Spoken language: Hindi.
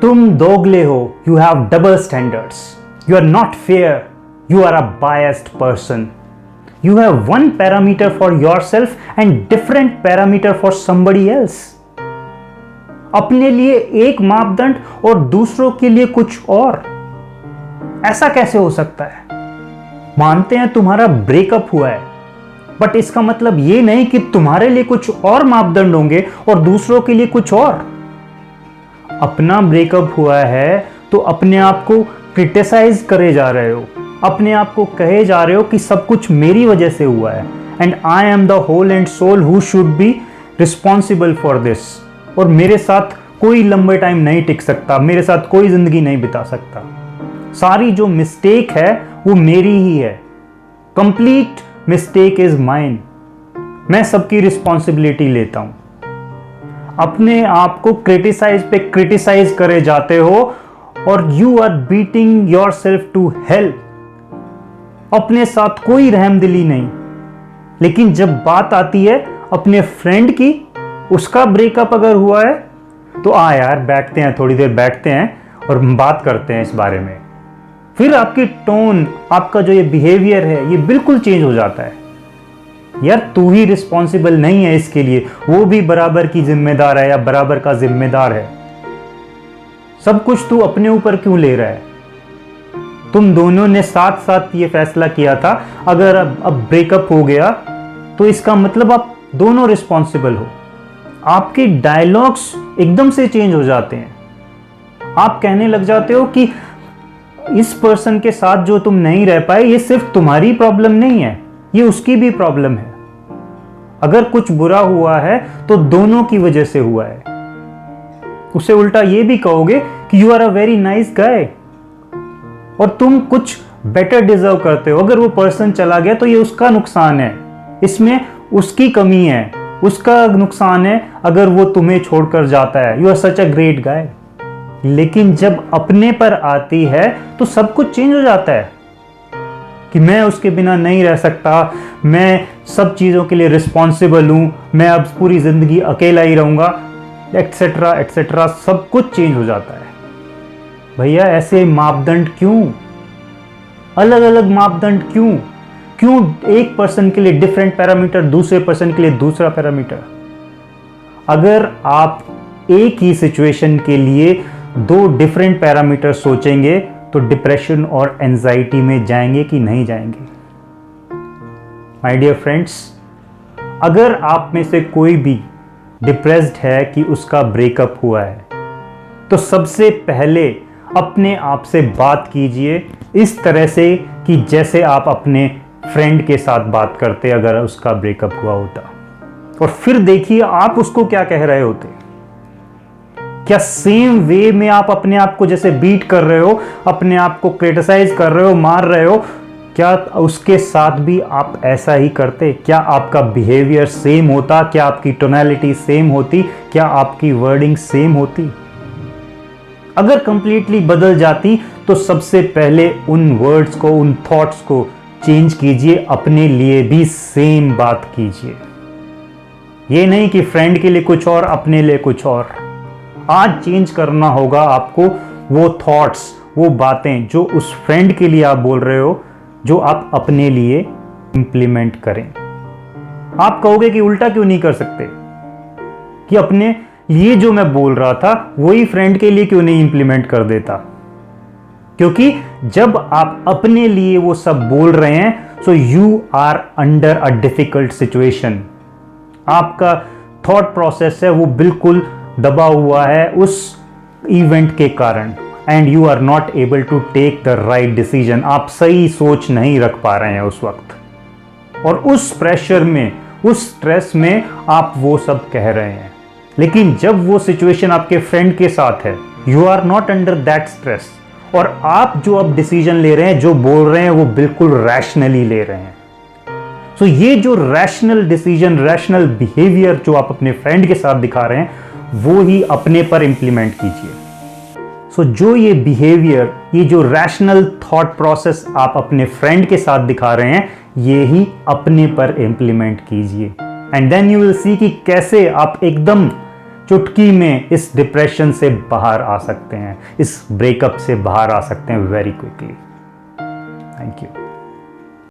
तुम दोगले हो, you have double standards, you are not fair, you are a biased person, you have one parameter for yourself and different parameter for somebody else. अपने लिए एक मापदंड और दूसरों के लिए कुछ और। ऐसा कैसे हो सकता है? मानते हैं तुम्हारा ब्रेकअप हुआ है, बट इसका मतलब यह नहीं कि तुम्हारे लिए कुछ और मापदंड होंगे और दूसरों के लिए कुछ और। अपना ब्रेकअप हुआ है तो अपने आप को क्रिटिसाइज करे जा रहे हो, अपने आप को कहे जा रहे हो कि सब कुछ मेरी वजह से हुआ है and I am the whole and sole who should be responsible for this. और मेरे साथ कोई लंबे टाइम नहीं टिक सकता, मेरे साथ कोई जिंदगी नहीं बिता सकता। सारी जो मिस्टेक है वो मेरी ही है। Complete mistake is mine. मैं सबकी रिस्पॉन्सिबिलिटी लेता हूं। अपने आप को क्रिटिसाइज पे क्रिटिसाइज करे जाते हो और you are beating yourself to hell. अपने साथ कोई रहमदिली नहीं। लेकिन जब बात आती है अपने फ्रेंड की, उसका ब्रेकअप अगर हुआ है तो यार बैठते हैं, थोड़ी देर बैठते हैं और बात करते हैं इस बारे में। फिर आपकी टोन, आपका जो ये बिहेवियर है ये बिल्कुल चेंज हो जाता है। यार तू ही रिस्पॉन्सिबल नहीं है इसके लिए, वो भी बराबर की जिम्मेदार है या बराबर का जिम्मेदार है। सब कुछ तू अपने ऊपर क्यों ले रहा है? तुम दोनों ने साथ साथ ये फैसला किया था, अगर अब ब्रेकअप हो गया तो इसका मतलब आप दोनों रिस्पॉन्सिबल हो। आपके डायलॉग्स एकदम से चेंज हो जाते हैं। आप कहने लग जाते हो कि इस पर्सन के साथ जो तुम नहीं रह पाए ये सिर्फ तुम्हारी प्रॉब्लम नहीं है, ये उसकी भी प्रॉब्लम है। अगर कुछ बुरा हुआ है तो दोनों की वजह से हुआ है। उसे उल्टा ये भी कहोगे कि you are a very nice guy और तुम कुछ बेटर डिजर्व करते हो। अगर वो पर्सन चला गया तो ये उसका नुकसान है, इसमें उसकी कमी है, उसका नुकसान है अगर वो तुम्हें छोड़कर जाता है। You are such a great guy. लेकिन जब अपने पर आती है तो सब कुछ चेंज हो जाता है कि मैं उसके बिना नहीं रह सकता, मैं सब चीज़ों के लिए रिस्पॉन्सिबल हूँ, मैं अब पूरी ज़िंदगी अकेला ही रहूँगा, एटसेट्रा एटसेट्रा। सब कुछ चेंज हो जाता है। भैया ऐसे मापदंड क्यों? अलग अलग मापदंड क्यों? क्यों एक पर्सन के लिए डिफरेंट पैरामीटर, दूसरे पर्सन के लिए दूसरा पैरामीटर? अगर आप एक ही सिचुएशन के लिए दो डिफरेंट पैरामीटर सोचेंगे तो डिप्रेशन और एंजाइटी में जाएंगे कि नहीं जाएंगे? माय डियर फ्रेंड्स, अगर आप में से कोई भी डिप्रेस्ड है कि उसका ब्रेकअप हुआ है तो सबसे पहले अपने आप से बात कीजिए इस तरह से कि जैसे आप अपने फ्रेंड के साथ बात करते अगर उसका ब्रेकअप हुआ होता, और फिर देखिए आप उसको क्या कह रहे होते। क्या सेम वे में आप अपने आप को जैसे बीट कर रहे हो, अपने आप को क्रिटिसाइज कर रहे हो, मार रहे हो, क्या उसके साथ भी आप ऐसा ही करते? क्या आपका बिहेवियर सेम होता? क्या आपकी टोनैलिटी सेम होती? क्या आपकी वर्डिंग सेम होती? अगर कंप्लीटली बदल जाती तो सबसे पहले उन वर्ड्स को, उन थॉट्स को चेंज कीजिए, अपने लिए भी सेम बात कीजिए। ये नहीं कि फ्रेंड के लिए कुछ और, अपने लिए कुछ और। आज चेंज करना होगा आपको वो थॉट्स, वो बातें जो उस फ्रेंड के लिए आप बोल रहे हो, जो आप अपने लिए इंप्लीमेंट करें। आप कहोगे कि उल्टा क्यों नहीं कर सकते, कि अपने लिए जो मैं बोल रहा था वही फ्रेंड के लिए क्यों नहीं इंप्लीमेंट कर देता? क्योंकि जब आप अपने लिए वो सब बोल रहे हैं so you are under a difficult situation. आपका थॉट प्रोसेस है वो बिल्कुल दबा हुआ है उस इवेंट के कारण, and you are not able to take the right decision. आप सही सोच नहीं रख पा रहे हैं उस वक्त, और उस प्रेशर में, उस स्ट्रेस में आप वो सब कह रहे हैं। लेकिन जब वो सिचुएशन आपके फ्रेंड के साथ है, you are not under that stress, और आप जो अब डिसीजन ले रहे हैं, जो बोल रहे हैं, वो बिल्कुल रैशनली ले रहे हैं। सो ये जो रैशनल डिसीजन, रैशनल बिहेवियर जो आप अपने फ्रेंड के साथ दिखा रहे हैं, वो ही अपने पर इंप्लीमेंट कीजिए। सो जो ये बिहेवियर, ये जो रैशनल थॉट प्रोसेस आप अपने फ्रेंड के साथ दिखा रहे हैं, ये ही अपने पर इंप्लीमेंट कीजिए, and then you will see कि कैसे आप एकदम चुटकी में इस डिप्रेशन से बाहर आ सकते हैं, इस ब्रेकअप से बाहर आ सकते हैं वेरी क्विकली। Thank you.